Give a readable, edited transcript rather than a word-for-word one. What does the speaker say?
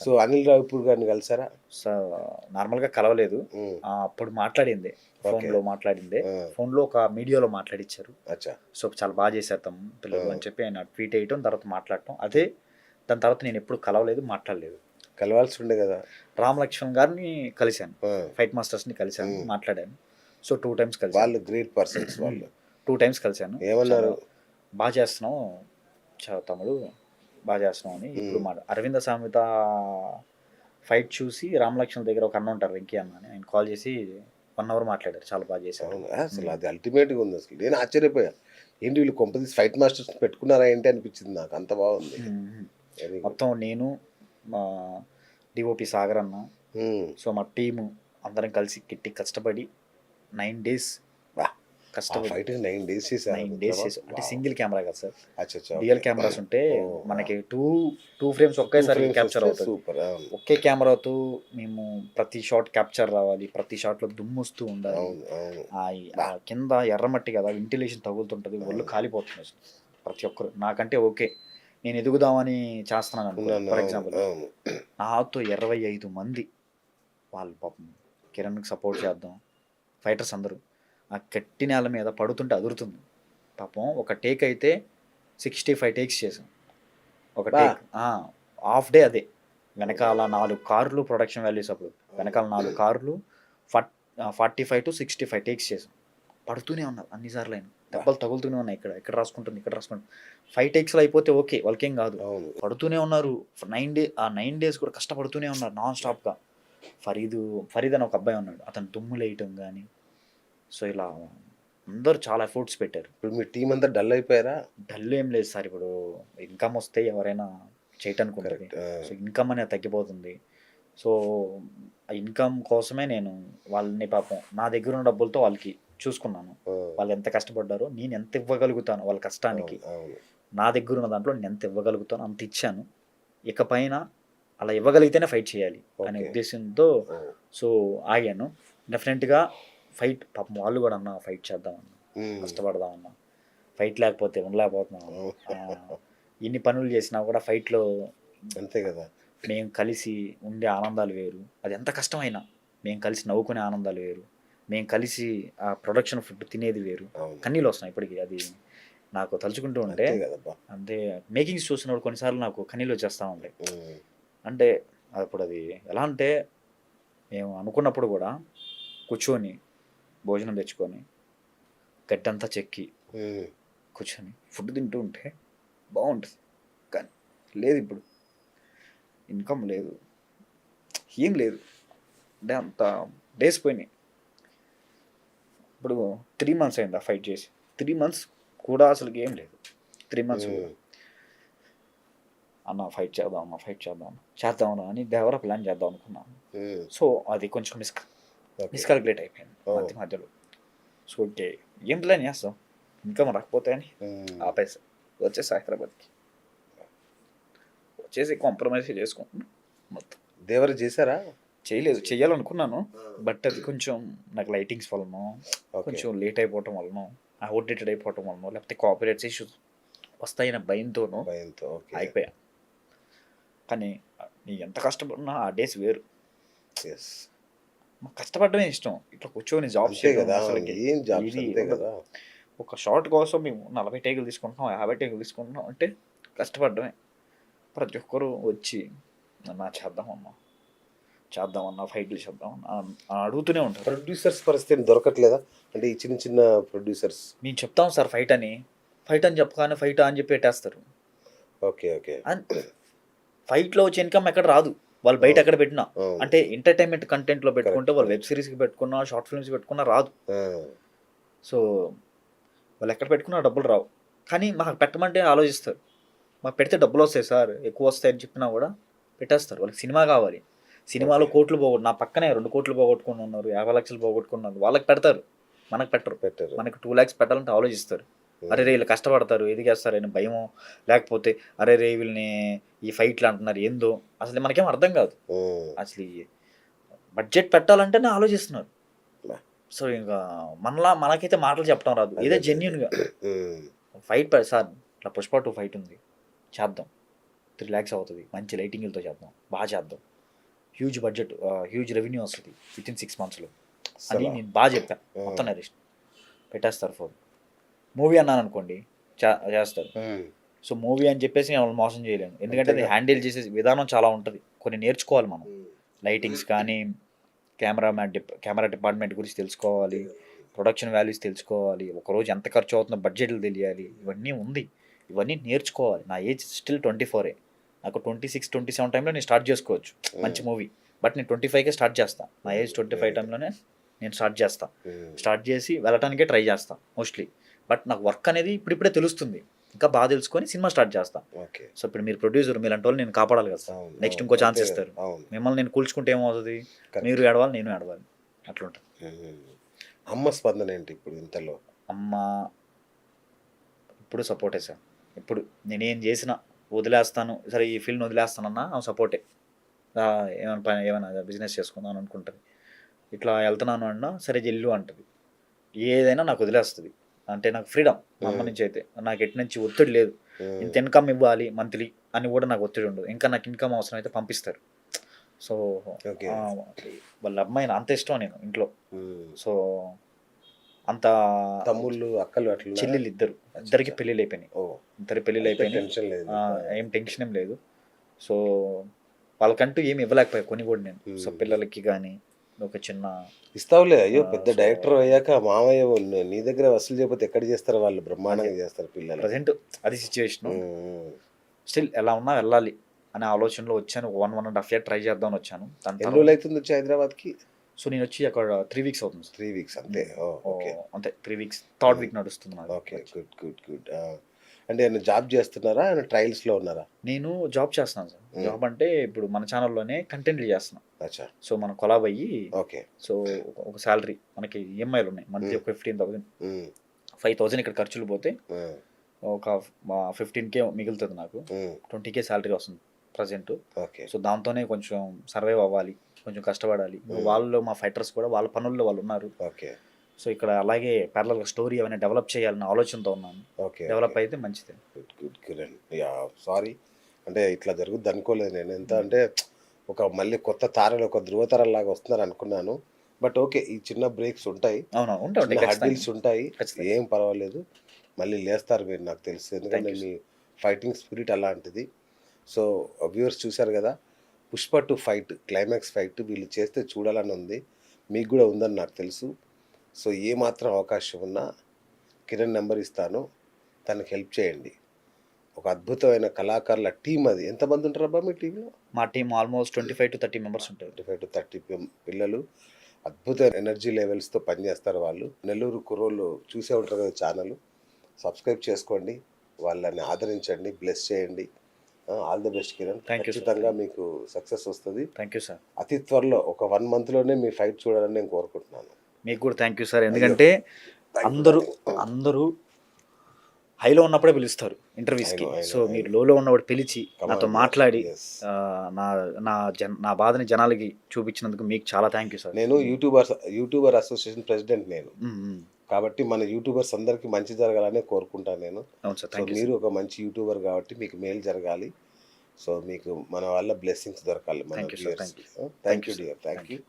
So Anil రావిపూర్ గారిని కలిసారా? So నార్మల్గా కలవలేదు. ఉమ్, అప్పుడు మాట్లాడిందే, ఓకే. ఫోన్లో మాట్లాడిందే. ఆ, ఫోన్లో ఒక మీడియాలో మాట్లాడిచ్చారు. అచ్చా. సో చాలా బాగా చేశారు తమ పిల్లలు ఆ. అని చెప్పి ఆయన ట్వీట్ వేయటం, తర్వాత మాట్లాడటం. అదే దాని తర్వాత నేను ఎప్పుడు కలవలేదు, మాట్లాడలేదు. కలవాల్సి ఉండే కదా. రామ్ లక్ష్మణ్ గారిని కలిశాను, ఆ, ఫైట్ మాస్టర్స్ని కలిశాను, మాట్లాడాను. సో 2 times కలిశాను, వాళ్ళు గ్రేట్ పర్సన్స్ వాళ్ళు. 2 times కలిశాను. ఏమన్నారు? బాగా చేస్తున్నావు తమ్ముడు, బాగా చేస్తున్నావు అని. ఇప్పుడు మా అరవింద సామెత ఫైట్ చూసి రామ్ లక్ష్మణ్ దగ్గర ఒక అన్న ఉంటారు, వెంకీ అన్న అని, ఆయన కాల్ చేసి 1 hour మాట్లాడారు, చాలా బాగా చేశారు. అవును, అసలు అది అల్టిమేట్గా ఉంది. అసలు నేను ఆశ్చర్యపోయా, ఏంటి వీళ్ళు కొంపదీసి ఫైట్ మాస్టర్స్ పెట్టుకున్నారా ఏంటి అనిపించింది నాకు, అంత బాగుంది. Very good. మొత్తం నేను, మా డిఓపి సాగర్ అన్న, సో మా టీము అందరం కలిసి కిట్టి కష్టపడి 9 days కష్టపడి ఫైట్ 9 days చేశారు. 9 days చేసాం. అంటే సింగిల్ కెమెరా కదా సార్, అచ్చా, అచ్చా, రియల్ కెమెరాస్ ఉంటే మనకి టూ ఫ్రేమ్స్ ఒకేసారి క్యాప్చర్ అవుతుంది. సూపర్. ఒకే కెమెరాతో మేము ప్రతి షాట్ క్యాప్చర్ రావాలి, ప్రతి షాట్లో దుమ్ము వస్తూ ఉండాలి. అవును, అవును. ఆ కింద ఎర్రమట్టి కదా, వెంటిలేషన్ తగులుతుంటుంది, ఒళ్ళు కాలిపోతుంది అసలు ప్రతి ఒక్కరు. నాకంటే ఓకే, నేను ఎదుగుదామని చేస్తున్నాను అనుకో, ఫర్ ఎగ్జాంపుల్ అవును. నాతో 25 మంది వాళ్ళు పాపం కిరణ్కి సపోర్ట్ చేద్దాం, ఫైటర్స్ అందరూ ఆ గట్టి నేల మీద పడుతుంటే అదురుతుంది పాపం. ఒక టేక్ అయితే 65 takes చేసాం ఒక టేక్. హాఫ్ డే అదే. వెనకాల 4 కార్లు ప్రొడక్షన్ వాల్యూస్, అప్పుడు వెనకాల 4 కార్లు 45 to 65 takes చేసాం. పడుతూనే ఉన్నారు అన్నిసార్లు, అయినా దెబ్బలు తగులుతూనే ఉన్నాయి, ఇక్కడ రాసుకుంటుంది, ఇక్కడ రాసుకుంటుంది. 5 takesలో అయిపోతే ఓకే, వాళ్ళకేం కాదు. అవును. పడుతూనే ఉన్నారు 9 days కూడా కష్టపడుతూనే ఉన్నారు నాన్ స్టాప్గా. ఫరీద్ అని ఒక అబ్బాయి ఉన్నాడు, అతను దుమ్ములు వేయటం కానీ. సో ఇలా అందరూ చాలా ఎఫర్ట్స్ పెట్టారు. ఇప్పుడు మీ టీం అంతా డల్ అయిపోయారా? డల్ ఏం లేదు సార్, ఇప్పుడు ఇన్కమ్ వస్తే ఎవరైనా చేయటానికి ఉంటుంది. సో ఇన్కమ్ అనేది తగ్గిపోతుంది. సో ఆ ఇన్కమ్ కోసమే నేను వాళ్ళని పాపం నా దగ్గర ఉన్న డబ్బులతో వాళ్ళకి చూసుకున్నాను. వాళ్ళు ఎంత కష్టపడ్డారో నేను ఎంత ఇవ్వగలుగుతాను వాళ్ళ కష్టానికి, నా దగ్గర ఉన్న దాంట్లో నేను ఎంత ఇవ్వగలుగుతాను అంత ఇచ్చాను. ఇకపైన అలా ఇవ్వగలిగితేనే ఫైట్ చేయాలి అనే ఉద్దేశంతో సో ఆగాను. డెఫినెట్గా ఫైట్, పాపం వాళ్ళు కూడా అన్న ఫైట్ చేద్దామన్నా, కష్టపడదామన్నా, ఫైట్ లేకపోతే ఉండలేకపోతున్నాం. ఎన్ని పనులు చేసినా కూడా ఫైట్లో అంతే కదా, మేము కలిసి ఉండే ఆనందాలు వేరు. అది ఎంత కష్టమైనా మేము కలిసి నవ్వుకునే ఆనందాలు వేరు, మేము కలిసి ఆ ప్రొడక్షన్ ఫుడ్ తినేది వేరు. కన్నీళ్ళు వస్తున్నాయి ఇప్పటికీ, అది నాకు తలుచుకుంటూ ఉంటే. అంటే మేకింగ్స్ చూసినప్పుడు కొన్నిసార్లు నాకు కన్నీళ్ళు వచ్చేస్తూ ఉంటాయి. అంటే అప్పుడు అది ఎలా అంటే, మేము అనుకున్నప్పుడు కూడా కూర్చొని భోజనం తెచ్చుకొని గడ్డంతా చెక్కి కూర్చొని ఫుడ్ తింటూ ఉంటే బాగుంటుంది. కానీ లేదు, ఇప్పుడు ఇన్కమ్ లేదు, ఏం లేదు. అంటే అంత డేస్ పోయినాయి. ఇప్పుడు 3 months అయిందా ఫైట్ చేసి, 3 months కూడా అసలు ఏం లేదు. 3 months అన్న ఫైట్ చేద్దాం అని దేవరా ప్లాన్ చేద్దాం అనుకున్నాను. సో అది కొంచెం మిస్కాల్కులేట్ అయిపోయింది మధ్యలో. సో ఓకే, ఏం ప్లాన్ చేస్తాం, ఇన్కమ్ రాకపోతే అని ఆపేసా. వచ్చేసి హైదరాబాద్కి వచ్చేసి కాంప్రమైజ్ చేసుకుంటున్నాను మొత్తం. దేవర చేశారా? చేయాలనుకున్నాను, బట్ అది కొంచెం నాకు లైటింగ్స్ వలన, కొంచెం లేట్ అయిపోవటం వలన, అవుట్డేటెడ్ అయిపోవటం వలన, లేకపోతే కాపీరైట్స్ ఇష్యూస్ వస్తాయన్న భయంతో అయిపోయా. కానీ నీ ఎంత కష్టపడినా ఆ డేస్ వేరు. మాకు కష్టపడమే ఇష్టం, ఇట్లా కూర్చొని జాబ్ చేయగలదా. ఒక షార్ట్ కోసం మేము 40 టేకులు తీసుకుంటున్నాం, 50 టేకులు తీసుకుంటున్నాం అంటే కష్టపడమే. ప్రతి ఒక్కరు వచ్చి నా చేద్దామన్నా ఫైట్లు చేద్దామన్నా అడుగుతూనే ఉంటారు. ప్రొడ్యూసర్స్ పరిస్థితి దొరకట్లేదా? అంటే ఈ చిన్న చిన్న ప్రొడ్యూసర్స్ మేము చెప్తాం సార్ ఫైట్ అని చెప్పగానే ఫైట్ అని చెప్పి పెట్టేస్తారు. ఓకే, ఫైట్లో వచ్చే ఇన్కమ్ ఎక్కడ రాదు, వాళ్ళు బయట ఎక్కడ పెట్టినా. అంటే ఎంటర్టైన్మెంట్ కంటెంట్లో పెట్టుకుంటే, వాళ్ళు వెబ్ సిరీస్కి పెట్టుకున్నా, షార్ట్ ఫిల్మ్స్కి పెట్టుకున్నా రాదు. సో వాళ్ళు ఎక్కడ పెట్టుకున్నా డబ్బులు రావు. కానీ మాకు పెట్టమంటే ఆలోచిస్తారు, మాకు పెడితే డబ్బులు వస్తాయి సార్, ఎక్కువ వస్తాయని చెప్పినా కూడా పెట్టేస్తారు. వాళ్ళకి సినిమా కావాలి, సినిమాలో కోట్లు నా పక్కనే 2 కోట్లు పోగొట్టుకుని ఉన్నారు, 50 లక్షలు పోగొట్టుకున్నారు. వాళ్ళకి పెడతారు, మనకు పెట్టరు. మనకి 2 lakhs పెట్టాలంటే ఆలోచిస్తారు. అరే రే వీళ్ళు కష్టపడతారు, ఎదిగేస్తారు అని భయమో, లేకపోతే అరే రే వీళ్ళని ఈ ఫైట్లు అంటున్నారు ఏందో, అసలు మనకేం అర్థం కాదు. అసలు బడ్జెట్ పెట్టాలంటేనే ఆలోచిస్తున్నారు. సో ఇంకా మనకైతే మాటలు చెప్పడం రాదు, ఇదే జెన్యున్గా ఫైట్ సార్ ఇట్లా పుష్ప 2 ఫైట్ ఉంది చేద్దాం, 3 lakhs అవుతుంది, మంచి లైటింగ్లతో చేద్దాం, బాగా చేద్దాం, హ్యూజ్ బడ్జెట్, హ్యూజ్ రెవెన్యూ వస్తుంది వితిన్ 6 monthsలో అని నేను బాగా చెప్పాను. మొత్తం నరేష్ పెట్టేస్తారు ఫోన్. మూవీ అన్నాను అనుకోండి చేస్తారు. సో మూవీ అని చెప్పేసి నేను వాళ్ళని మోసం చేయలేను, ఎందుకంటే అది హ్యాండిల్ చేసే విధానం చాలా ఉంటుంది, కొన్ని నేర్చుకోవాలి మనం. లైటింగ్స్ కానీ కెమెరా డిపార్ట్మెంట్ గురించి తెలుసుకోవాలి, ప్రొడక్షన్ వాల్యూస్ తెలుసుకోవాలి, ఒకరోజు ఎంత ఖర్చు అవుతుందో బడ్జెట్లు తెలియాలి, ఇవన్నీ ఉంది, ఇవన్నీ నేర్చుకోవాలి. నా ఏజ్ స్టిల్ 24. నాకు 26-27 టైంలో నేను స్టార్ట్ చేసుకోవచ్చు మంచి మూవీ, బట్ నేను 25కే స్టార్ట్ చేస్తాను. నా ఏజ్ 25 టైంలోనే నేను స్టార్ట్ చేస్తాను. స్టార్ట్ చేసి వెళ్ళటానికే ట్రై చేస్తాను మోస్ట్లీ. బట్ నాకు వర్క్ అనేది ఇప్పుడిప్పుడే తెలుస్తుంది, ఇంకా బాగా తెలుసుకొని సినిమా స్టార్ట్ చేస్తాను. సో ఇప్పుడు మీరు ప్రొడ్యూసర్, మీలాంటి వాళ్ళు నేను కాపాడాలి కదా సార్. నెక్స్ట్ ఇంకో ఛాన్స్ ఇస్తారు, మిమ్మల్ని నేను కూల్చుకుంటే ఏమవుతుంది, మీరు ఏడవాలి నేను ఏడవాలి, అట్లుంటుంది. అమ్మ స్పందన ఏంటి ఇప్పుడు ఇంతలో? అమ్మ ఇప్పుడు సపోర్టే సార్. ఇప్పుడు నేనేం చేసినా వదిలేస్తాను, సరే ఈ ఫీల్డ్ని వదిలేస్తానన్నా ఆమె సపోర్టే. ఏమైనా బిజినెస్ చేసుకుందాం అని అనుకుంటుంది, ఇట్లా వెళ్తున్నాను అన్నా సరే వెళ్ళు అంటుంది, ఏదైనా నాకు వదిలేస్తుంది. అంటే నాకు ఫ్రీడమ్ మా అమ్మ నుంచి. అయితే నాకు ఎటు నుంచి ఒత్తిడి లేదు, ఇంత ఇన్కమ్ ఇవ్వాలి మంత్లీ అని కూడా నాకు ఒత్తిడి ఉండదు. ఇంకా నాకు ఇన్కమ్ అవసరం అయితే పంపిస్తారు. సో వాళ్ళ అమ్మాయిని అంత ఇష్టం నేను ఇంట్లో. సో అంత తమ్ముళ్ళు అక్కలు అట్లా చెల్లెలు ఇద్దరికి పెళ్ళిళ్ళు అయిపోయినాయి. ఇద్దరి పెళ్ళిళ్ళు అయిపోయినాయి, ఏం టెన్షన్ ఏం లేదు. సో వాళ్ళకంటూ ఏమి ఇవ్వలేకపోయా కొన్ని కూడా నేను. సో పిల్లలకి కానీ ఒక చిన్న ఇస్తావులే. అయ్యో పెద్ద డైరెక్టర్ అయ్యాక మామయ్య నీ దగ్గర వసూలు చేయకపోతే ఎక్కడ చేస్తారు, వాళ్ళు బ్రహ్మాండంగా చేస్తారు పిల్లలు. ప్రజెంట్ అది సిచ్యువేషన్. స్టిల్ ఎలా ఉన్నా వెళ్ళాలి అనే ఆలోచనలో వచ్చాను. 1.5 year ట్రై చేద్దామని వచ్చాను. ఎన్ని రోజులు అవుతుంది వచ్చి హైదరాబాద్కి? సో నేను వచ్చి అక్కడ 3 weeks అవుతుంది. 3 weeks అంతే? అంతే 3 weeks, థర్డ్ వీక్ నడుస్తుంది. Okay, good good good. అంటే ఏమైనా జాబ్ చేస్తున్నారా, ట్రయల్స్లో ఉన్నారా? నేను జాబ్ చేస్తున్నాను సార్. జాబ్ అంటే ఇప్పుడు మన ఛానల్లోనే కంటెంట్లు చేస్తున్నాను. అచ్చా. సో మనం కొలాబ్ అయ్యి, ఓకే. సో ఒక శాలరీ మనకి ఈఎంఐలు ఉన్నాయి, మంత్లీ ఒక 15,000, 5,000 ఇక్కడ ఖర్చులు పోతే ఒక 15K మిగులుతుంది నాకు. 20K శాలరీ వస్తుంది ప్రజెంట్. సో దాంతోనే కొంచెం సర్వైవ్ అవ్వాలి, కొంచెం కష్టపడాలి. వాళ్ళు మా ఫైటర్స్ కూడా వాళ్ళ పనుల్లో వాళ్ళు ఉన్నారు. సో ఇక్కడ అలాగే ప్యారలల్ స్టోరీ ఏమైనా డెవలప్ చేయాలన్న ఆలోచనతో ఉన్నాను. డెవలప్ అయితే మంచిదే. గుడ్ గుడ్ అండి. సారీ అంటే ఇట్లా జరుగుద్ది అనుకోలేదు నేను. ఎంత అంటే ఒక మళ్ళీ కొత్త తారలు, ఒక ధృవతారలాగా వస్తున్నారు అనుకున్నాను. బట్ ఓకే, ఈ చిన్న బ్రేక్స్ ఉంటాయి, హడ్డిల్స్ ఉంటాయి, ఏం పర్వాలేదు, మళ్ళీ లేస్తారు మీరు, నాకు తెలుసు. ఎందుకంటే మీ ఫైటింగ్ స్పిరిట్ అలాంటిది. సో వ్యూవర్స్ చూశారు కదా, పుష్ప 2 ఫైట్, క్లైమాక్స్ ఫైట్ వీళ్ళు చేస్తే చూడాలని ఉంది, మీకు కూడా ఉందని నాకు తెలుసు. సో ఏ మాత్రం అవకాశం ఉన్నా కిరణ్ నెంబర్ ఇస్తాను, తనకి హెల్ప్ చేయండి. ఒక అద్భుతమైన కళాకారుల టీం అది. ఎంతమంది ఉంటారు అబ్బా మీ టీంలో? మా టీం ఆల్మోస్ట్ 25 to 30 members ఉంటారు. 25 to 30 పిల్లలు, అద్భుతమైన ఎనర్జీ లెవెల్స్తో పనిచేస్తారు వాళ్ళు. నెల్లూరు కుర్రోళ్ళు చూసే ఉంటారు కదా ఛానల్, సబ్స్క్రైబ్ చేసుకోండి, వాళ్ళని ఆదరించండి, బ్లెస్ చేయండి. All the best Kiran. ఖచ్చితంగా మీకు సక్సెస్ వస్తుంది. Thank you sir. అతి త్వరలో ఒక 1 monthలోనే మీ ఫైట్ చూడాలని నేను కోరుకుంటున్నాను. మీకు కూడా థ్యాంక్ యూ సార్. ఎందుకంటే అందరూ హైలో ఉన్నప్పుడే పిలుస్తారు ఇంటర్వ్యూస్కి. సో మీరు లోలో ఉన్నప్పుడు పిలిచి నాతో మాట్లాడి నా బాధని జనాలకి చూపించినందుకు మీకు చాలా థ్యాంక్ యూ సార్. నేను యూట్యూబర్ అసోసియేషన్ ప్రెసిడెంట్ నేను, కాబట్టి మన యూట్యూబర్స్ అందరికీ మంచి జరగాలనే కోరుకుంటాను నేను. మీరు ఒక మంచి యూట్యూబర్ కాబట్టి మీకు మేలు జరగాలి. సో మీకు మన వల్ల బ్లెస్సింగ్స్ దొరకాలి. మన thank you dear, thank you.